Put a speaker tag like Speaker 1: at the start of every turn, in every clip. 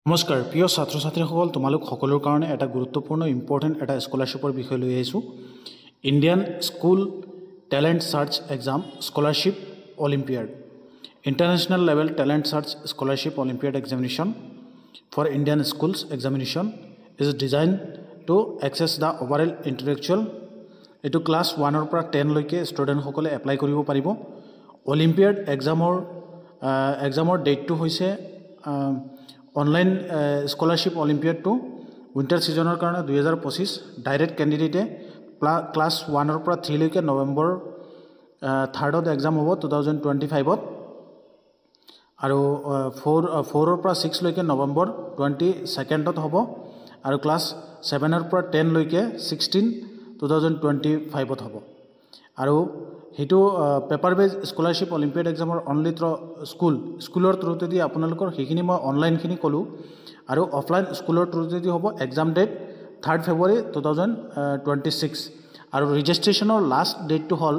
Speaker 1: নমস্কাৰ প্ৰিয় ছাত্ৰ ছাত্ৰীসকল তোমালোক সকলৰ কাৰণে এটা গুৰুত্বপূৰ্ণ ইম্পৰ্টেণ্ট এটা স্কলাৰশ্বিপৰ বিষয় লৈ আহিছোঁ Indian school talent search exam scholarship olympiad international level talent search scholarship olympiad examination for Indian schools examination is design to access the overall intellectual এইটো ক্লাছ 1 পৰা 10 লৈকে ষ্টুডেণ্টসকলে এপ্লাই কৰিব পাৰিব অলিম্পিয়াড এক্সামৰ ডেটটো হৈছে online scholarship olympiad to winter ছিজনৰ কাৰণে 2025 ডাইৰেক্ট কেণ্ডিডেটে ক্লাছ 1 পৰা 3 লৈকে নৱেম্বৰ 3ত এক্সাম হ'ব 2025ত আৰু 4 পৰা 6 লৈকে নৱেম্বৰ 22ত হ'ব আৰু ক্লাছ 7 পৰা 10 লৈকে 16 2025ত হ'ব আৰু হেতু পেপাৰ বেজ স্কলাৰশ্বিপ অলিম্পিয়াড এক্সামৰ অনলি থ্ৰু স্কুলৰ থ্ৰুতেদি আপোনালোকৰ সেইখিনি মই অনলাইনখিনি ক'লোঁ আৰু অফলাইন স্কুলৰ থ্ৰুতেদি হ'ব এক্সাম ডেট 3 ফেব্ৰুৱাৰী 2026 আৰু ৰেজিষ্ট্ৰেশ্যনৰ লাষ্ট ডেটটো হ'ল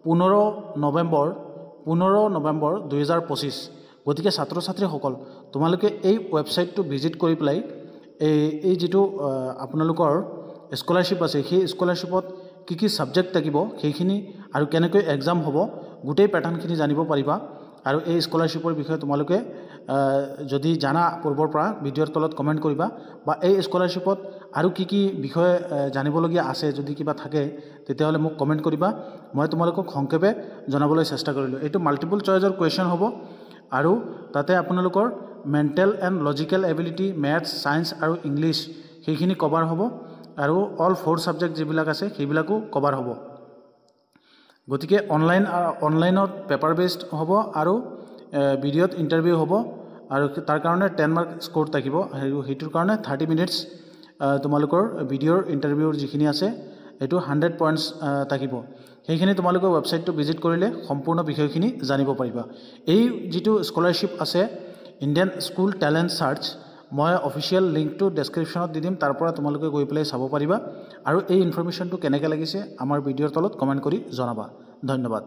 Speaker 1: 15 নৱেম্বৰ 2025 গতিকে ছাত্ৰ ছাত্ৰীসকল তোমালোকে এই ৱেবছাইটটো ভিজিট কৰি পেলাই এই যেটো আপোনালোকৰ স্কলাৰশ্বিপ আছে সেই স্কলাৰশ্বিপত কি সাবজেক্ট থাকিব সেইখিনি আৰু কেনেকৈ এক্সাম হ'ব গোটেই প্যাটাৰ্নখিনি জানিব পাৰিবা আৰু এই স্কলাৰশ্বিপৰ বিষয়ে তোমালোকে যদি জানা পূৰ্বৰ পৰা ভিডিঅ'ৰ তলত কমেন্ট কৰিবা বা এই স্কলাৰশ্বিপত আৰু কি বিষয় জানিবলগীয়া আছে যদি কিবা থাকে তেতিয়াহলে মোক কমেন্ট কৰিবা মই তোমালোকক সংক্ষেপে জনাবলৈ চেষ্টা কৰিলো এইটো মাল্টিপল চয়েসৰ কোৱেশ্চন হ'ব আৰু তাতে আপোনালোকৰ mental and logical ability maths science আৰু ইংলিশ সেইখিনি কভাৰ হ'ব আৰু অল 4 সাবজেক্ট যিবিলাক আছে সেইবিলাকো কভাৰ হ'ব গতিকে অনলাইনত পেপাৰ বেসড হ'ব আৰু ভিডিঅ'ত ইন্টাৰভিউ হ'ব আৰু তাৰ কাৰণে 10 মাৰ্ক স্কোৰ থাকিব হেতুৰ কাৰণে 30 মিনিটস তোমালোকৰ ভিডিঅ'ৰ ইন্টাৰভিউৰ যিখিনি আছে এটো 100 পইণ্টস থাকিব সেইখিনি তোমালোকৰ ৱেবছাইটটো ভিজিট কৰিলে সম্পূৰ্ণ বিষয়খিনি জানিব পাৰিবা এই যেটো স্কলাৰশ্বিপ আছে ইণ্ডিয়ান স্কুল টেলেণ্ট সাৰ্চ মই অফিচিয়েল লিংকটো ডেসক্ৰিপচনত দি দিম তাৰ পৰা তোমালোকে গৈ পেলাই চাব পাৰিবা আৰু এই ইনফৰমেশনটো কেনেকৈ লাগিছে আমাৰ ভিডিঅ'ৰ তলত কমেন্ট কৰি জনাবা ধন্যবাদ